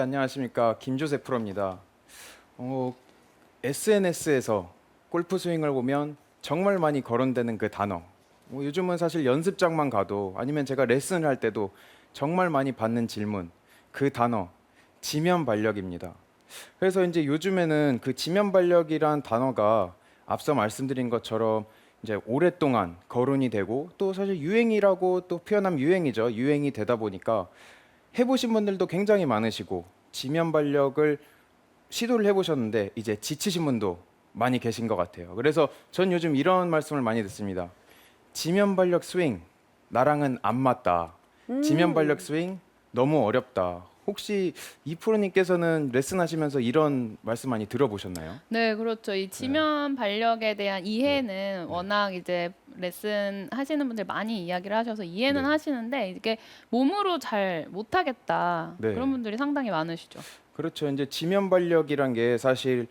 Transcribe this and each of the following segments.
안녕하십니까. 김조세 프로입니다. SNS에서 골프 스윙을 보면 정말 많이 거론되는 그 단어. 요즘은 사실 연습장만 가도 아니면 제가 레슨을 할 때도 정말 많이 받는 질문. 그 단어, 지면발력입니다. 그래서 이제 요즘에는 그 지면발력이란 단어가 앞서 말씀드린 것처럼 이제 오랫동안 거론이 되고 또 사실 유행이라고 또 표현하면 유행이죠. 유행이 되다 보니까 해보신 분들도 굉장히 많으시고 지면발력을 시도를 해보셨는데 이제 지치신 분도 많이 계신 것 같아요. 그래서 전 요즘 이런 말씀을 많이 듣습니다. 지면발력 스윙 나랑은 안 맞다. 지면발력 스윙 너무 어렵다. 혹시 이 프로님께서는 레슨하시면서 이런 말씀 많이 들어보셨나요? 네, 그렇죠. 이 네, 지면 발력에 대한 이해는 네, 워낙 이제 레슨 하시는 분들 많이 이야기를 하셔서 이해는 네, 하시는데 이게 몸으로 잘 못하겠다. 그런 네. 분들이 상당히 많으시죠. 그렇죠. 이제 지면발력이란 게 사실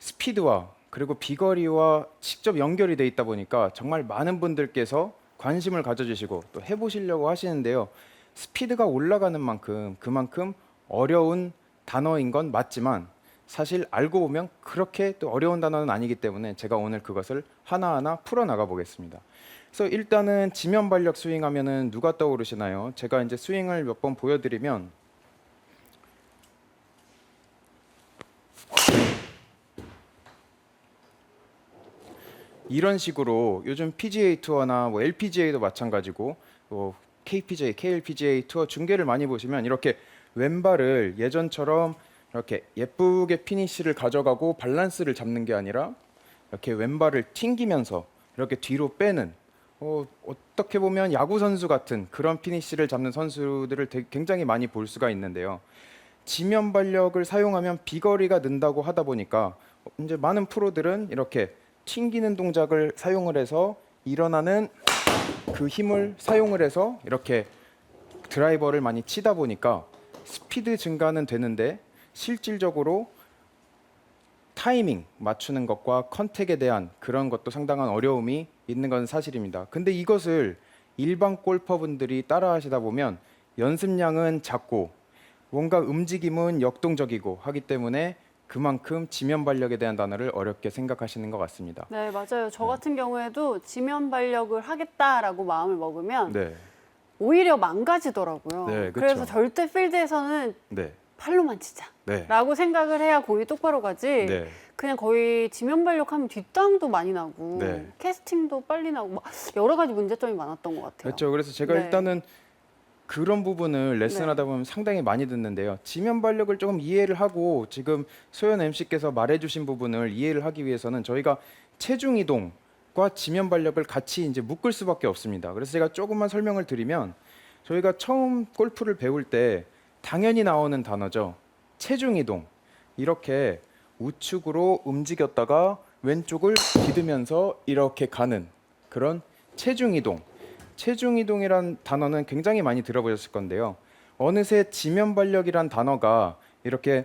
스피드와 그리고 비거리와 직접 연결이 돼 있다 보니까 정말 많은 분들께서 관심을 가져주시고 또 해보시려고 하시는데요. 스피드가 올라가는 만큼 그만큼 어려운 단어인 건 맞지만 사실 알고 보면 그렇게 또 어려운 단어는 아니기 때문에 제가 오늘 그것을 하나하나 풀어나가 보겠습니다. 그래서 일단은 지면발력 스윙하면은 누가 떠오르시나요? 제가 이제 스윙을 몇 번 보여드리면 이런 식으로 요즘 PGA 투어나 뭐 LPGA도 마찬가지고 뭐 KPGA, KLPGA 투어 중계를 많이 보시면 이렇게 왼발을 예전처럼 이렇게 예쁘게 피니시를 가져가고 밸런스를 잡는 게 아니라 이렇게 왼발을 튕기면서 이렇게 뒤로 빼는 어떻게 보면 야구 선수 같은 그런 피니시를 잡는 선수들을 굉장히 많이 볼 수가 있는데요. 지면 발력을 사용하면 비거리가 는다고 하다 보니까 이제 많은 프로들은 이렇게 튕기는 동작을 사용을 해서 일어나는 그 힘을 사용을 해서 이렇게 드라이버를 많이 치다 보니까 스피드 증가는 되는데 실질적으로 타이밍 맞추는 것과 컨택에 대한 그런 것도 상당한 어려움이 있는 건 사실입니다. 근데 이것을 일반 골퍼분들이 따라 하시다 보면 연습량은 작고 뭔가 움직임은 역동적이고 하기 때문에 그만큼 지면 발력에 대한 단어를 어렵게 생각하시는 것 같습니다. 네, 맞아요. 저 네. 같은 경우에도 지면 발력을 하겠다라고 마음을 먹으면 네. 오히려 망가지더라고요. 네, 그래서 그렇죠. 절대 필드에서는 네. 팔로만 치자. 네. 라고 생각을 해야 공이 똑바로 가지. 네. 그냥 거의 지면 발력하면 뒷땅도 많이 나고 네. 캐스팅도 빨리 나고 막 여러 가지 문제점이 많았던 것 같아요. 그렇죠. 그래서 제가 네. 일단은 그런 부분을 레슨하다 보면 상당히 많이 듣는데요. 지면 발력을 조금 이해를 하고 지금 소연 MC께서 말해주신 부분을 이해를 하기 위해서는 저희가 체중 이동과 지면 발력을 같이 이제 묶을 수밖에 없습니다. 그래서 제가 조금만 설명을 드리면 저희가 처음 골프를 배울 때 당연히 나오는 단어죠. 체중 이동. 이렇게 우측으로 움직였다가 왼쪽을 디드면서 이렇게 가는 그런 체중 이동. 체중 이동이란 단어는 굉장히 많이 들어보셨을 건데요. 어느새 지면 발력이란 단어가 이렇게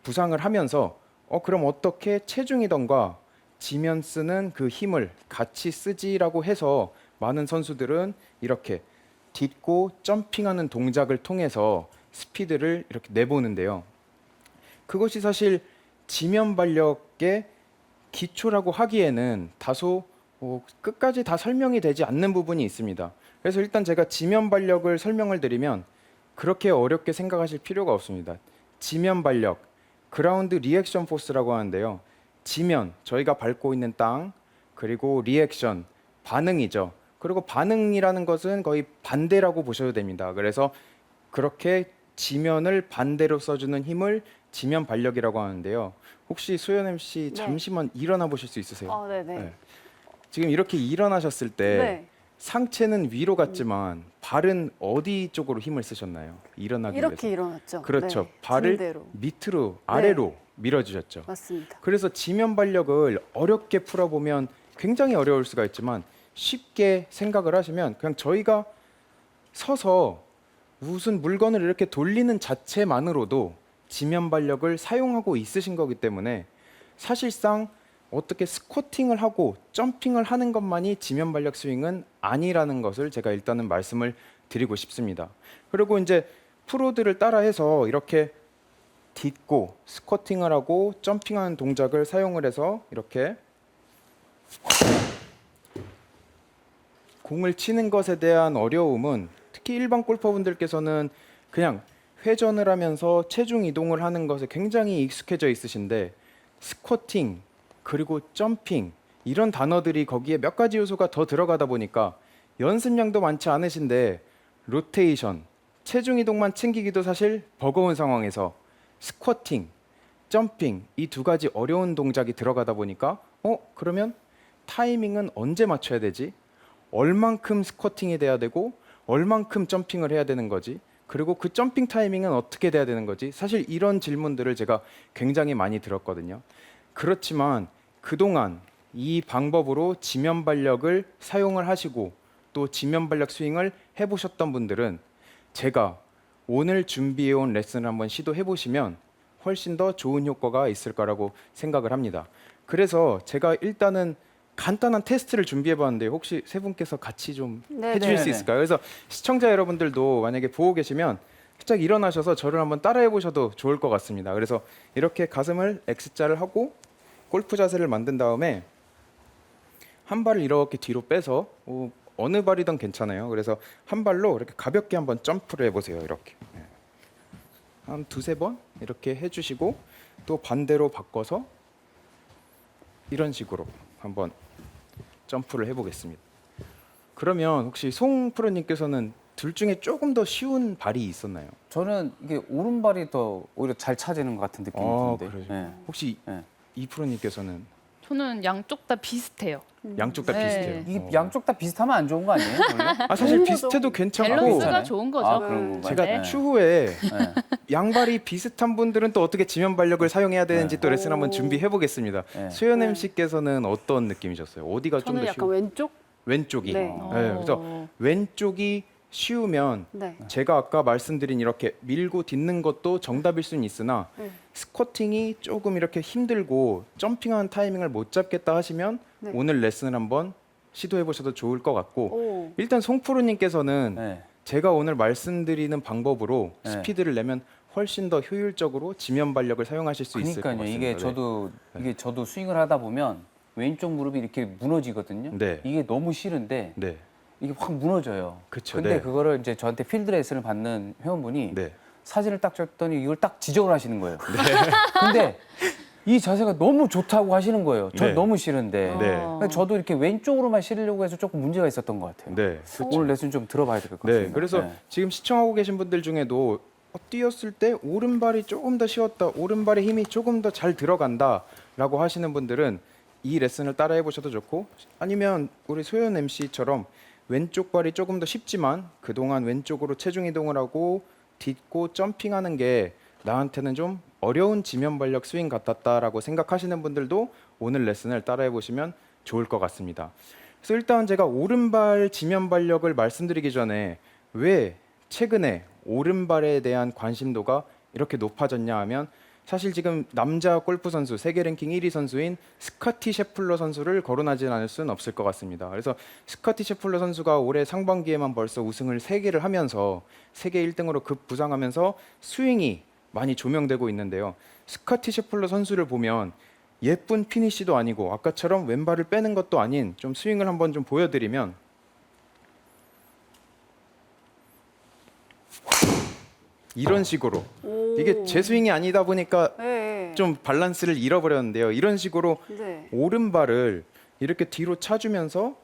부상을 하면서 그럼 어떻게 체중 이동과 지면 쓰는 그 힘을 같이 쓰지라고 해서 많은 선수들은 이렇게 딛고 점핑하는 동작을 통해서 스피드를 이렇게 내보는데요. 그것이 사실 지면 발력의 기초라고 하기에는 다소 끝까지 다 설명이 되지 않는 부분이 있습니다. 그래서 일단 제가 지면 발력을 설명을 드리면 그렇게 어렵게 생각하실 필요가 없습니다. 지면 발력, 그라운드 리액션 포스라고 하는데요. 지면, 저희가 밟고 있는 땅, 그리고 리액션, 반응이죠. 그리고 반응이라는 것은 거의 반대라고 보셔도 됩니다. 그래서 그렇게 지면을 반대로 써주는 힘을 지면 발력이라고 하는데요. 혹시 소연 MC 네. 잠시만 일어나 보실 수 있으세요? 네네. 네. 지금 이렇게 일어나셨을 때 네. 상체는 위로 갔지만 발은 어디 쪽으로 힘을 쓰셨나요? 일어나기 위해서. 이렇게 일어났죠. 그렇죠. 네. 발을 등대로. 밑으로 아래로 밀어주셨죠. 맞습니다. 그래서 지면 발력을 어렵게 풀어보면 굉장히 어려울 수가 있지만 쉽게 생각을 하시면 그냥 저희가 서서 무슨 물건을 이렇게 돌리는 자체만으로도 지면 발력을 사용하고 있으신 거기 때문에 사실상 어떻게 스쿼팅을 하고 점핑을 하는 것만이 지면 발력 스윙은 아니라는 것을 제가 일단은 말씀을 드리고 싶습니다. 그리고 이제 프로들을 따라해서 이렇게 딛고 스쿼팅을 하고 점핑하는 동작을 사용을 해서 이렇게 공을 치는 것에 대한 어려움은 특히 일반 골퍼분들께서는 그냥 회전을 하면서 체중 이동을 하는 것에 굉장히 익숙해져 있으신데 스쿼팅 그리고 점핑 이런 단어들이 거기에 몇 가지 요소가 더 들어가다 보니까 연습량도 많지 않으신데 로테이션, 체중 이동만 챙기기도 사실 버거운 상황에서 스쿼팅, 점핑 이 두 가지 어려운 동작이 들어가다 보니까 그러면 타이밍은 언제 맞춰야 되지? 얼만큼 스쿼팅이 돼야 되고 얼만큼 점핑을 해야 되는 거지? 그리고 그 점핑 타이밍은 어떻게 돼야 되는 거지? 사실 이런 질문들을 제가 굉장히 많이 들었거든요. 그렇지만 그동안 이 방법으로 지면 발력을 사용을 하시고 또 지면 발력 스윙을 해보셨던 분들은 제가 오늘 준비해온 레슨을 한번 시도해 보시면 훨씬 더 좋은 효과가 있을 거라고 생각을 합니다. 그래서 제가 일단은 간단한 테스트를 준비해 봤는데 혹시 세 분께서 같이 좀 네, 해주실 네. 수 있을까요? 그래서 시청자 여러분들도 만약에 보고 계시면 살짝 일어나셔서 저를 한번 따라해 보셔도 좋을 것 같습니다. 그래서 이렇게 가슴을 X자를 하고 골프 자세를 만든 다음에 한 발을 이렇게 뒤로 빼서 어느 발이든 괜찮아요. 그래서 한 발로 이렇게 가볍게 한번 점프를 해보세요. 이렇게 한 두세 번 이렇게 해주시고 또 반대로 바꿔서 이런 식으로 한번 점프를 해보겠습니다. 그러면 혹시 송 프로님께서는 둘 중에 조금 더 쉬운 발이 있었나요? 저는 이게 오른발이 더 오히려 잘 차지는 것 같은 느낌이 드는데. 그래요? 네. 혹시 네. 이 프로님께서는 저는 양쪽 다 비슷해요. 양쪽 다 네. 비슷해요. 이게 양쪽 다 비슷하면 안 좋은 거 아니에요? 원래? 사실 좋은 비슷해도 거죠. 괜찮고 밸런스가 괜찮아요? 좋은 거죠. 아, 그런 건가요? 제가 네. 추후에 네. 양발이 비슷한 분들은 또 어떻게 지면 발력을 사용해야 되는지 네. 또 레슨 한번 오. 준비해 보겠습니다. 네. 수연 네. MC께서는 어떤 느낌이셨어요? 어디가 좀 저는 더 약간 쉬우? 왼쪽? 왼쪽이. 네. 네, 그래서 왼쪽이 쉬우면 네. 제가 아까 말씀드린 이렇게 밀고 딛는 것도 정답일 수는 있으나 네. 스쿼팅이 조금 이렇게 힘들고 점핑하는 타이밍을 못 잡겠다 하시면 네. 오늘 레슨을 한번 시도해 보셔도 좋을 것 같고 오. 일단 송 프로님께서는 네. 제가 오늘 말씀드리는 방법으로 네. 스피드를 내면 훨씬 더 효율적으로 지면 발력을 사용하실 수 있을 것 그러니까요. 같습니다. 이게 네. 저도 스윙을 하다 보면 왼쪽 무릎이 이렇게 무너지거든요. 네. 이게 너무 싫은데 네. 이게 확 무너져요. 그쵸, 근데 네. 그거를 이제 저한테 필드 레슨을 받는 회원분이 네. 사진을 딱 줬더니 이걸 딱 지적을 하시는 거예요. 근데 이 자세가 너무 좋다고 하시는 거예요. 전 네. 너무 싫은데. 네. 근데 저도 이렇게 왼쪽으로만 실으려고 해서 조금 문제가 있었던 것 같아요. 네. 오늘 레슨 좀 들어봐야 될 것 같습니다. 네. 그래서 네. 지금 시청하고 계신 분들 중에도 뛰었을 때 오른발이 조금 더 쉬웠다, 오른발의 힘이 조금 더 잘 들어간다라고 하시는 분들은 이 레슨을 따라해 보셔도 좋고 아니면 우리 소연 MC처럼 왼쪽 발이 조금 더 쉽지만 그동안 왼쪽으로 체중 이동을 하고 딛고 점핑하는 게 나한테는 좀 어려운 지면 발력 스윙 같았다라고 생각하시는 분들도 오늘 레슨을 따라해 보시면 좋을 것 같습니다. 그래서 일단 제가 오른발 지면 발력을 말씀드리기 전에 왜 최근에 오른발에 대한 관심도가 이렇게 높아졌냐 하면 사실 지금 남자 골프 선수 세계 랭킹 1위 선수인 스카티 셰플러 선수를 거론하지 않을 수는 없을 것 같습니다. 그래서 스카티 셰플러 선수가 올해 상반기에만 벌써 우승을 3개를 하면서 세계 1등으로 급부상하면서 스윙이 많이 조명되고 있는데요. 스카티 셰플러 선수를 보면 예쁜 피니시도 아니고 아까처럼 왼발을 빼는 것도 아닌 좀 스윙을 한번 좀 보여드리면 이런 식으로 오. 이게 제 스윙이 아니다 보니까 네. 좀 밸런스를 잃어버렸는데요. 이런 식으로 네. 오른발을 이렇게 뒤로 차주면서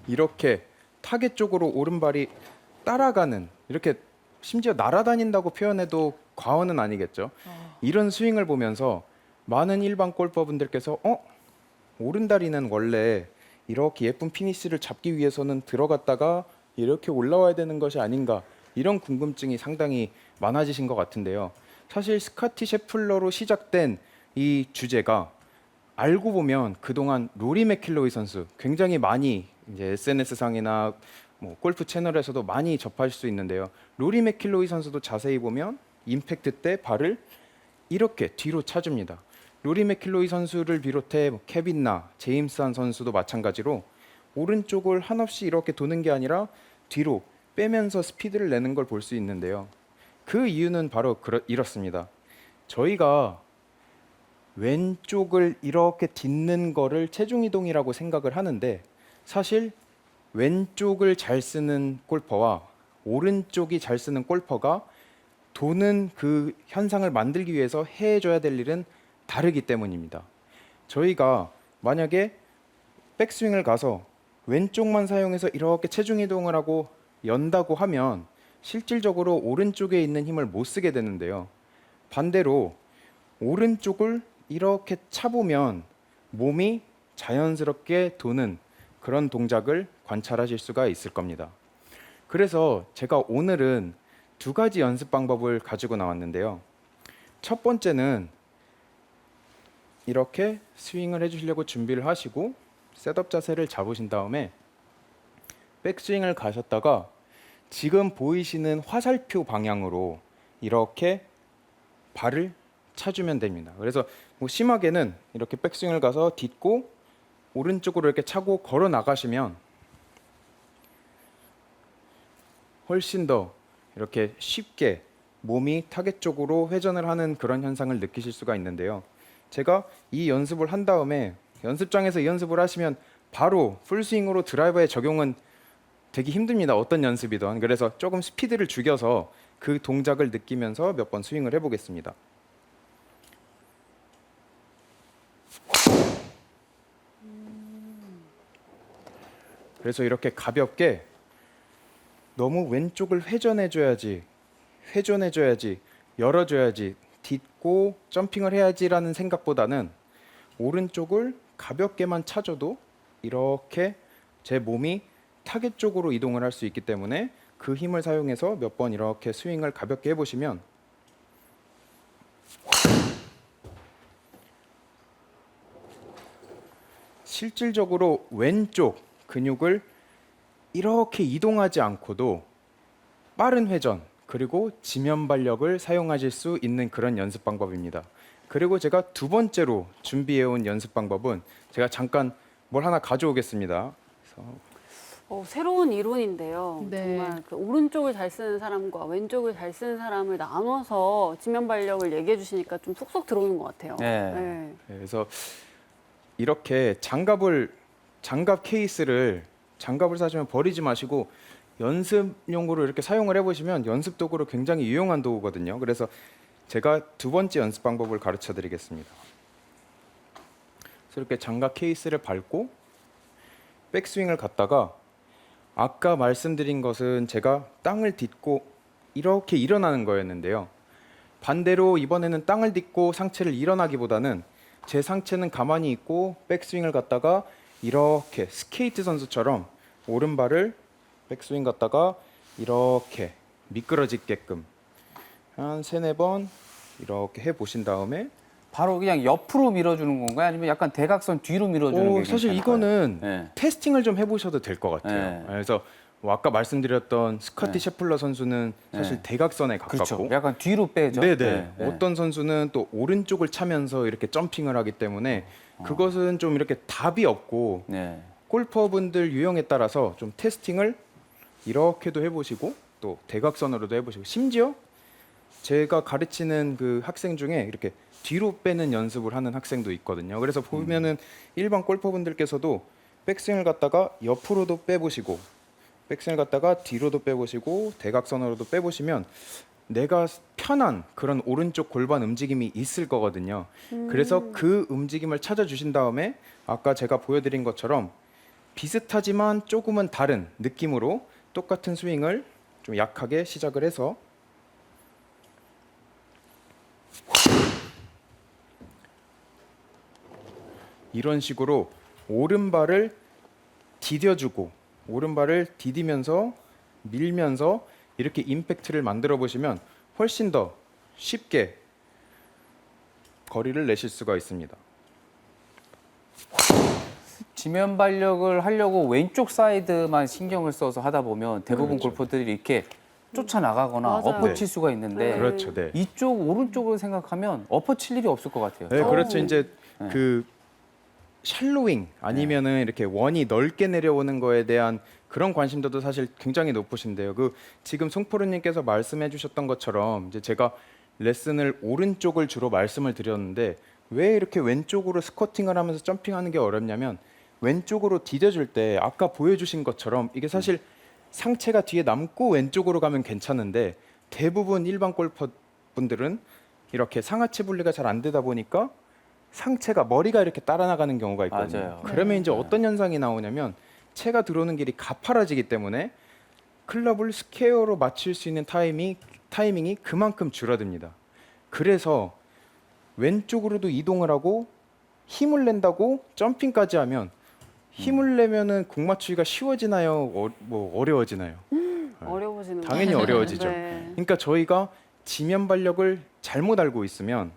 이렇게 타겟 쪽으로 오른발이 따라가는 이렇게 심지어 날아다닌다고 표현해도 과언은 아니겠죠. 이런 스윙을 보면서 많은 일반 골퍼분들께서 오른다리는 원래 이렇게 예쁜 피니시를 잡기 위해서는 들어갔다가 이렇게 올라와야 되는 것이 아닌가 이런 궁금증이 상당히 많아지신 것 같은데요. 사실 스카티 셰플러로 시작된 이 주제가 알고 보면 그동안 로리 맥킬로이 선수 굉장히 많이 이제 SNS 상이나 뭐 골프 채널에서도 많이 접하실 수 있는데요. 로리 맥킬로이 선수도 자세히 보면 임팩트 때 발을 이렇게 뒤로 차줍니다. 로리 맥킬로이 선수를 비롯해 뭐 케빈 나, 제임스 한 선수도 마찬가지로 오른쪽을 한없이 이렇게 도는 게 아니라 뒤로 빼면서 스피드를 내는 걸 볼 수 있는데요. 그 이유는 바로 이렇습니다. 저희가 왼쪽을 이렇게 딛는 거를 체중 이동이라고 생각을 하는데 사실 왼쪽을 잘 쓰는 골퍼와 오른쪽이 잘 쓰는 골퍼가 도는 그 현상을 만들기 위해서 해줘야 될 일은 다르기 때문입니다. 저희가 만약에 백스윙을 가서 왼쪽만 사용해서 이렇게 체중 이동을 하고 연다고 하면 실질적으로 오른쪽에 있는 힘을 못 쓰게 되는데요. 반대로 오른쪽을 이렇게 차보면 몸이 자연스럽게 도는 그런 동작을 관찰하실 수가 있을 겁니다. 그래서 제가 오늘은 두 가지 연습 방법을 가지고 나왔는데요. 첫 번째는 이렇게 스윙을 해주시려고 준비를 하시고 셋업 자세를 잡으신 다음에 백스윙을 가셨다가 지금 보이시는 화살표 방향으로 이렇게 발을 차주면 됩니다. 그래서 뭐 심하게는 이렇게 백스윙을 가서 딛고 오른쪽으로 이렇게 차고 걸어 나가시면 훨씬 더 이렇게 쉽게 몸이 타겟 쪽으로 회전을 하는 그런 현상을 느끼실 수가 있는데요. 제가 이 연습을 한 다음에 연습장에서 이 연습을 하시면 바로 풀스윙으로 드라이버에 적용은 되게 힘듭니다. 어떤 연습이든. 그래서 조금 스피드를 죽여서 그 동작을 느끼면서 몇 번 스윙을 해보겠습니다. 그래서 이렇게 가볍게 너무 왼쪽을 회전해줘야지, 열어줘야지, 딛고 점핑을 해야지라는 생각보다는 오른쪽을 가볍게만 차줘도 이렇게 제 몸이 타겟 쪽으로 이동을 할 수 있기 때문에 그 힘을 사용해서 몇 번 이렇게 스윙을 가볍게 해보시면 실질적으로 왼쪽 근육을 이렇게 이동하지 않고도 빠른 회전 그리고 지면 발력을 사용하실 수 있는 그런 연습 방법입니다. 그리고 제가 두 번째로 준비해온 연습 방법은 제가 잠깐 뭘 하나 가져오겠습니다. 그래서 새로운 이론인데요. 네. 정말 그 오른쪽을 잘 쓰는 사람과 왼쪽을 잘 쓰는 사람을 나눠서 지면 발력을 얘기해 주시니까 좀 쏙쏙 들어오는 것 같아요. 네. 그래서 이렇게 장갑 케이스를 장갑을 사시면 버리지 마시고 연습용으로 이렇게 사용을 해보시면 연습 도구로 굉장히 유용한 도구거든요. 그래서 제가 두 번째 연습 방법을 가르쳐 드리겠습니다. 그래서 이렇게 장갑 케이스를 밟고 백스윙을 갔다가 아까 말씀드린 것은 제가 땅을 딛고 이렇게 일어나는 거였는데요. 반대로 이번에는 땅을 딛고 상체를 일어나기보다는 제 상체는 가만히 있고 백스윙을 갔다가 이렇게 스케이트 선수처럼 오른발을 백스윙 갔다가 이렇게 미끄러지게끔 한 3-4번 이렇게 해보신 다음에 바로 그냥 옆으로 밀어주는 건가요? 아니면 약간 대각선 뒤로 밀어주는 게 사실 괜찮을까요? 이거는 네. 테스팅을 좀 해보셔도 될 것 같아요. 네. 그래서 뭐 아까 말씀드렸던 스카티 네. 셰플러 선수는 사실 네. 대각선에 가깝고 그렇죠. 약간 뒤로 빼죠. 네네. 네. 어떤 선수는 또 오른쪽을 차면서 이렇게 점핑을 하기 때문에 그것은 좀 이렇게 답이 없고 네. 골퍼분들 유형에 따라서 좀 테스팅을 이렇게도 해보시고 또 대각선으로도 해보시고 심지어 제가 가르치는 그 학생 중에 이렇게 뒤로 빼는 연습을 하는 학생도 있거든요. 그래서 보면은 일반 골퍼분들께서도 백스윙을 갖다가 옆으로도 빼보시고 백스윙을 갖다가 뒤로도 빼보시고 대각선으로도 빼보시면 내가 편한 그런 오른쪽 골반 움직임이 있을 거거든요. 그래서 그 움직임을 찾아주신 다음에 아까 제가 보여드린 것처럼 비슷하지만 조금은 다른 느낌으로 똑같은 스윙을 좀 약하게 시작을 해서 이런 식으로 오른발을 디뎌주고 오른발을 디디면서 밀면서 이렇게 임팩트를 만들어 보시면 훨씬 더 쉽게 거리를 내실 수가 있습니다. 지면 발력을 하려고 왼쪽 사이드만 신경을 써서 하다 보면 대부분 그렇죠. 골퍼들이 이렇게 쫓아나가거나 맞아요. 엎어칠 수가 있는데 네. 그렇죠, 네. 이쪽 오른쪽으로 생각하면 엎어칠 일이 없을 것 같아요. 네, 그렇죠. 오. 이제 네. 그 샬로잉 아니면은 이렇게 원이 넓게 내려오는 거에 대한 그런 관심도도 사실 굉장히 높으신데요. 그 지금 송프로님께서 말씀해주셨던 것처럼 이제 제가 레슨을 오른쪽을 주로 말씀을 드렸는데 왜 이렇게 왼쪽으로 스쿼팅을 하면서 점핑하는 게 어렵냐면 왼쪽으로 디뎌줄 때 아까 보여주신 것처럼 이게 사실 상체가 뒤에 남고 왼쪽으로 가면 괜찮은데 대부분 일반 골퍼 분들은 이렇게 상하체 분리가 잘 안 되다 보니까 상체가 머리가 이렇게 따라 나가는 경우가 있거든요. 맞아요. 그러면 네. 이제 어떤 현상이 나오냐면 채가 들어오는 길이 가파라지기 때문에 클럽을 스퀘어로 맞출 수 있는 타이밍이 그만큼 줄어듭니다. 그래서 왼쪽으로도 이동을 하고 힘을 낸다고 점핑까지 하면 힘을 내면은 공 맞추기가 쉬워지나요? 어려워지나요? 어려워지는 당연히 거죠. 어려워지죠. 네. 그러니까 저희가 지면 발력을 잘못 알고 있으면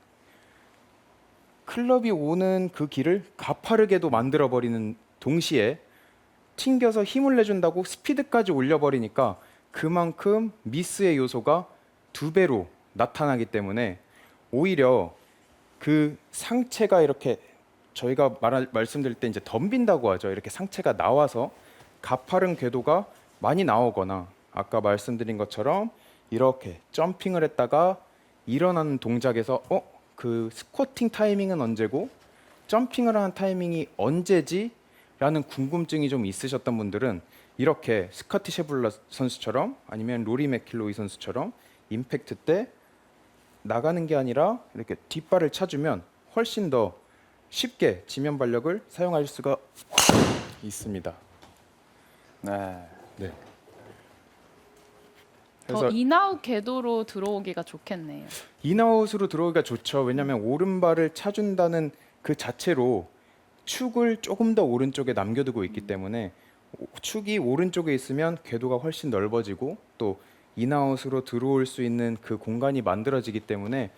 클럽이 오는 그 길을 가파르게도 만들어 버리는 동시에 튕겨서 힘을 내준다고 스피드까지 올려버리니까 그만큼 미스의 요소가 2배로 나타나기 때문에 오히려 그 상체가 이렇게 저희가 말씀드릴 때 이제 덤빈다고 하죠. 이렇게 상체가 나와서 가파른 궤도가 많이 나오거나 아까 말씀드린 것처럼 이렇게 점핑을 했다가 일어나는 동작에서 그 스쿼팅 타이밍은 언제고 점핑을 하는 타이밍이 언제지? 라는 궁금증이 좀 있으셨던 분들은 이렇게 스카티 셰블러 선수처럼 아니면 로리 맥킬로이 선수처럼 임팩트 때 나가는 게 아니라 이렇게 뒷발을 차주면 훨씬 더 쉽게 지면 발력을 사용할 수가 있습니다. 네. 네. 더 그래서 인아웃 궤도로 들어오기가 좋겠네요. 인아웃으로 들어오기가 좋죠. 왜냐하면 오른발을 차준다는 그 자체로 축을 조금 더 오른쪽에 남겨두고 있기 때문에 축이 오른쪽에 있으면 궤도가 훨씬 넓어지고 또 인아웃으로 들어올 수 있는 그 공간이 만들어지기 때문에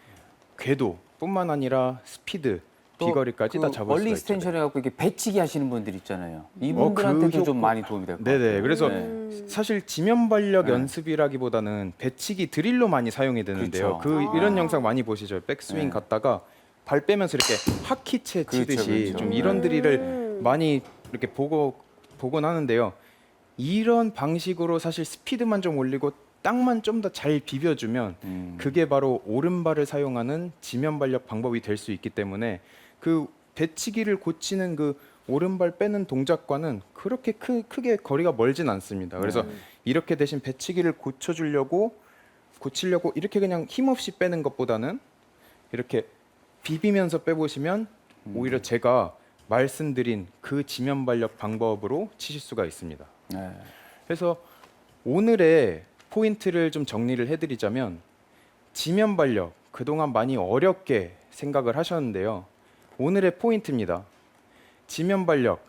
궤도뿐만 아니라 스피드, 또 비거리까지 다 그 잡을 원리 수가 있죠. 스텐션 해갖고 이렇게 배치기 하시는 분들 있잖아요. 이분들한테도 좀 많이 도움이 될 것 같아요. 네네. 그래서 네. 사실 지면 발력 네. 연습이라기보다는 배치기 드릴로 많이 사용이 되는데요. 그렇죠. 이런 영상 많이 보시죠. 백스윙 네. 갔다가 발 빼면서 이렇게 하키채 그렇죠, 치듯이 그렇죠. 좀 이런 드릴을 많이 이렇게 보곤 하는데요. 이런 방식으로 사실 스피드만 좀 올리고 땅만 좀 더 잘 비벼주면 그게 바로 오른발을 사용하는 지면 발력 방법이 될 수 있기 때문에 그 배치기를 고치는 그 오른발 빼는 동작과는 그렇게 크게 거리가 멀진 않습니다. 그래서 이렇게 대신 배치기를 고치려고 이렇게 그냥 힘없이 빼는 것보다는 이렇게 비비면서 빼보시면 오히려 제가 말씀드린 그 지면 발력 방법으로 치실 수가 있습니다. 네. 그래서 오늘의 포인트를 좀 정리를 해드리자면 지면 발력 그동안 많이 어렵게 생각을 하셨는데요. 오늘의 포인트입니다. 지면 발력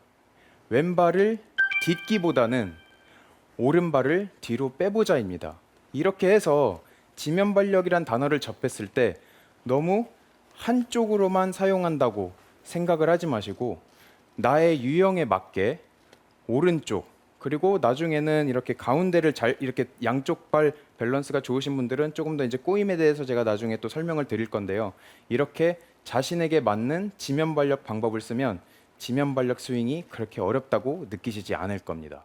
왼발을 딛기보다는 오른발을 뒤로 빼보자입니다. 이렇게 해서 지면 발력이란 단어를 접했을 때 너무 한쪽으로만 사용한다고 생각을 하지 마시고 나의 유형에 맞게 오른쪽 그리고 나중에는 이렇게 가운데를 잘 이렇게 양쪽 발 밸런스가 좋으신 분들은 조금 더 이제 꼬임에 대해서 제가 나중에 또 설명을 드릴 건데요. 이렇게 자신에게 맞는 지면 발력 방법을 쓰면 지면 발력 스윙이 그렇게 어렵다고 느끼시지 않을 겁니다.